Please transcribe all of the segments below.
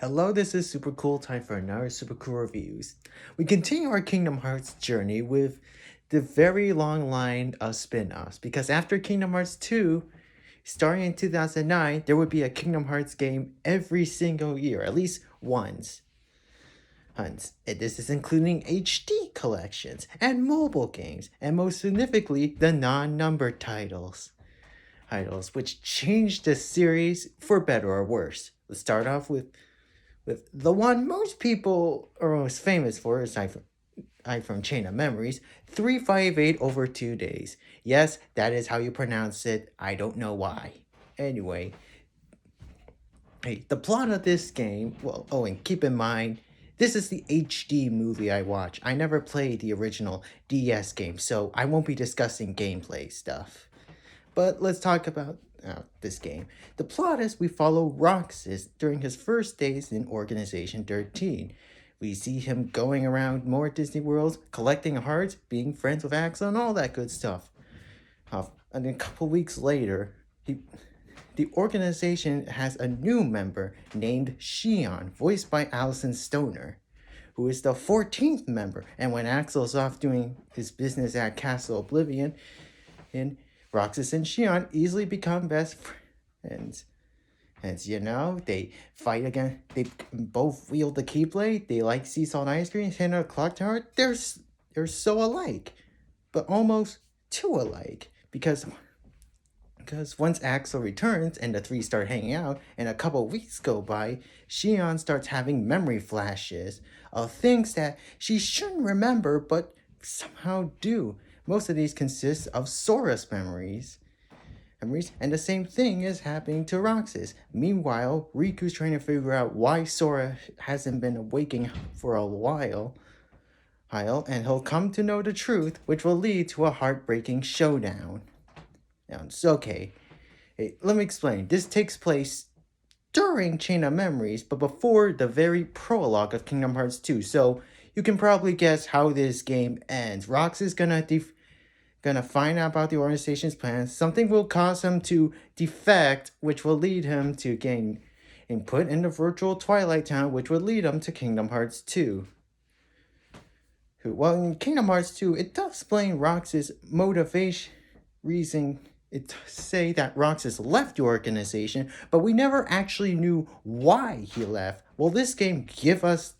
Hello, this is Super Cool. Time for another Super Cool Reviews. We continue our Kingdom Hearts journey with the very long line of spin offs because after Kingdom Hearts 2, starting in 2009, there would be a Kingdom Hearts game every single year, at least once. And this is including HD collections and mobile games, and most significantly, the non numbered titles, which changed the series for better or worse. Let's start off with the one most people are most famous for, aside from Chain of Memories, 358 over 2 days. Yes, that is how you pronounce it. I don't know why. Anyway, hey, the plot of this game, and keep in mind, this is the HD movie I watch. I never played the original DS game, so I won't be discussing gameplay stuff. But let's talk about this game. The plot is we follow Roxas during his first days in Organization 13. We see him going around more Disney worlds, collecting hearts, being friends with Axel, and all that good stuff. And then a couple weeks later, the organization has a new member named Shion, voiced by Alison Stoner, who is the 14th member. And when Axel's off doing his business at Castle Oblivion, and Roxas and Shion easily become best friends. And they fight again. They both wield the Keyblade. They like sea salt and ice cream and a clock tower. They're so alike, but almost too alike because once Axel returns and the three start hanging out, and a couple weeks go by, Shion starts having memory flashes of things that she shouldn't remember but somehow do. Most of these consist of Sora's memories, and the same thing is happening to Roxas. Meanwhile, Riku's trying to figure out why Sora hasn't been awaking for a while, and he'll come to know the truth, which will lead to a heartbreaking showdown. Now, it's okay. Hey, let me explain. This takes place during Chain of Memories, but before the very prologue of Kingdom Hearts 2, so you can probably guess how this game ends. Rox is gonna find out about the organization's plans. Something will cause him to defect, which will lead him to gain input in the virtual Twilight Town, which would lead him to Kingdom Hearts 2. Well, in Kingdom Hearts 2, it does explain Rox's motivation, reason. It does say that Roxas left the organization, but we never actually knew why he left. Well, this game give us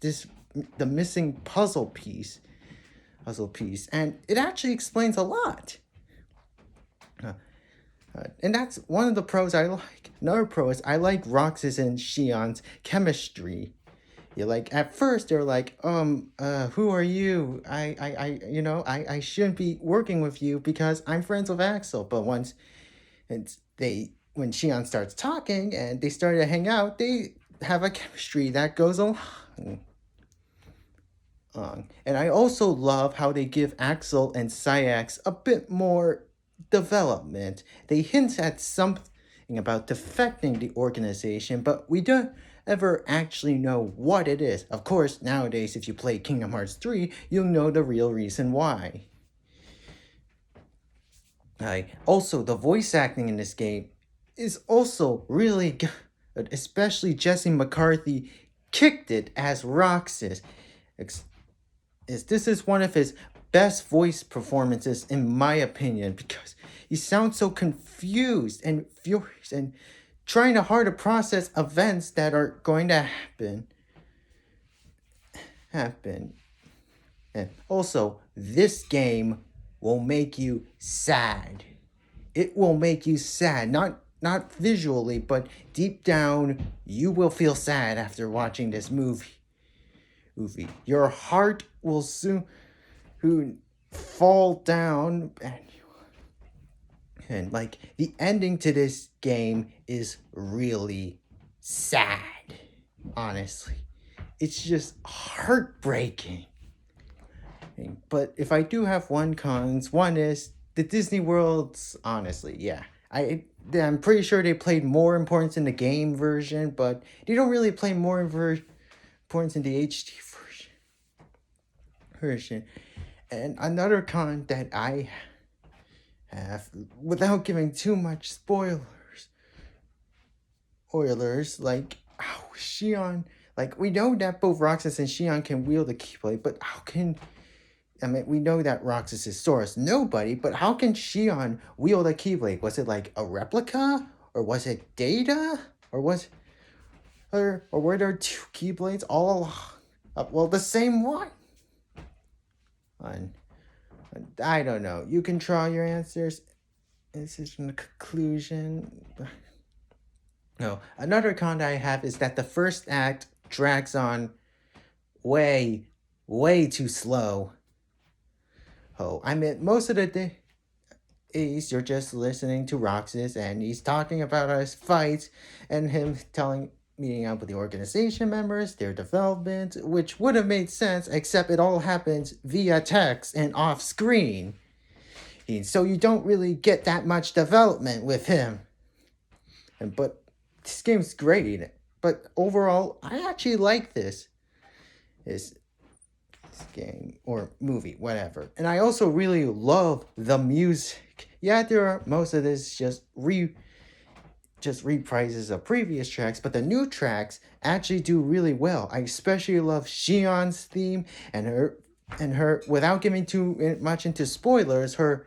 the missing puzzle piece, and it actually explains a lot. And that's one of the pros I like. Another pro is I like Roxas and Shion's chemistry. At first they're like, who are you? I shouldn't be working with you because I'm friends with Axel. But when Shion starts talking and they start to hang out, they have a chemistry that goes along. And I also love how they give Axel and Sayax a bit more development. They hint at something about defecting the organization, but we don't ever actually know what it is. Of course, nowadays, if you play Kingdom Hearts 3, you'll know the real reason why. Also, the voice acting in this game is also really good, especially Jesse McCarthy kicked it as Roxas. This is one of his best voice performances in my opinion because he sounds so confused and furious and trying hard to process events that are going to happen. And also, this game will make you sad. It will make you sad, not visually, but deep down you will feel sad after watching this movie. Your heart will soon fall down, and the ending to this game is really sad. Honestly, it's just heartbreaking. But if I do have one is the Disney worlds. Honestly, yeah, I'm pretty sure they played more importance in the game version, but they don't really play more importance in the HD version. And another con that I have, without giving too much spoilers, how Xion, like, we know that both Roxas and Xion can wield the Keyblade, but how can, I mean, we know that Roxas is Source, nobody, but how can Xion wield a Keyblade? Was it like a replica? Or was it Data? Or or were there two Keyblades all, well, the same one? I don't know. You can draw your answers. This is the conclusion. No, another con I have is that the first act drags on way, way too slow. Oh, I mean, most of the days you're just listening to Roxas and he's talking about his fights and him meeting up with the organization members, their development, which would have made sense, except it all happens via text and off screen. So you don't really get that much development with him. But this game's great. But overall, I actually like this game or movie, whatever. And I also really love the music. Yeah, most of this just reprises of previous tracks, but the new tracks actually do really well. I especially love Xion's theme and her without giving too much into spoilers, her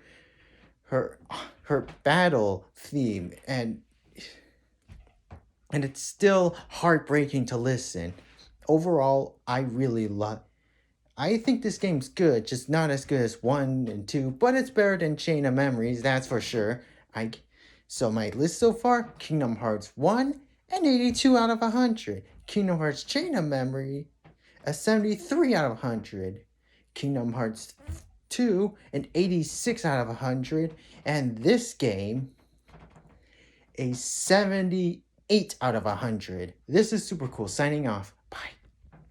battle theme, and it's still heartbreaking to listen. Overall, I think this game's good, just not as good as 1 and 2, but it's better than Chain of Memories, that's for sure. So my list so far, Kingdom Hearts 1, an 82 out of 100. Kingdom Hearts Chain of Memory, a 73 out of 100. Kingdom Hearts 2, an 86 out of 100. And this game, a 78 out of 100. This is super cool. Signing off. Bye.